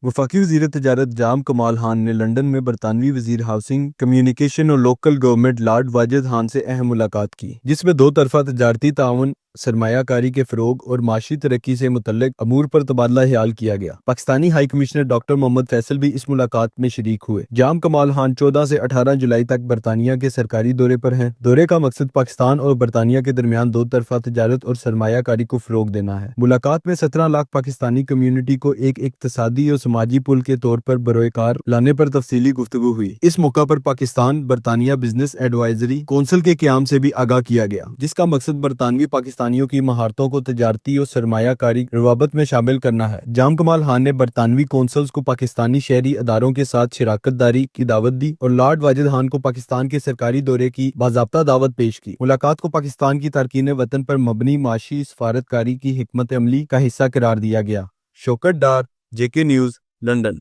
वफाकी वज़ीर तजारत जाम कमाल खान ने लंदन में बरतानवी वज़ीर हाउसिंग, कम्युनिकेशन और local government Lord Wajid Khan से अहम मुलाकात की, जिसमें दो तरफा तजारती ताउन, सरमायाकारी के फ़रोग और माशी तरक्की से मुतल्लिक अमूर पर तबादला ख्याल किया गया। Pakistani high commissioner doctor Mohammad Faisal भी इस मुलाकात में शरीक हुए। जाम कमाल खान 14 से 18 जुलाई तक बरतानिया के सरकारी दौरे पर हैं। दौरे का मकसद पाकिस्तान और बरतानिया के दरमियान दो तरफा तजारत और सरमायाकारी को फ़रोग देना है। मुलाकात में 17 लाख पाकिस्तानी कम्यूनिटी को एक इक्तिसादी और समाजी पुल के तौर पर बरोएकार लाने पर तफसीली गुफ्तगू हुई। इस मौका पर पाकिस्तान बरतानिया बिजनेस एडवाइजरी कौंसिल के क़याम से भी आगाह किया गया, जिसका मकसद बरतानवी पाकिस्तानियों की महारतों को तजारती और सरमायाकारी रवाबत में शामिल करना है। जाम कमाल खान ने बरतानवी कौंसल्स को पाकिस्तानी शहरी अदारों के साथ शिराकत दारी की दावत दी और लॉर्ड वाजिद खान को पाकिस्तान के सरकारी दौरे की बाज़ाब्ता दावत पेश की। मुलाकात को पाकिस्तान की तारकीन वतन पर मबनी माशी सफारतकारी की हिकमत अमली का हिस्सा करार दिया गया। शौकत डार, JK न्यूज़, लंदन।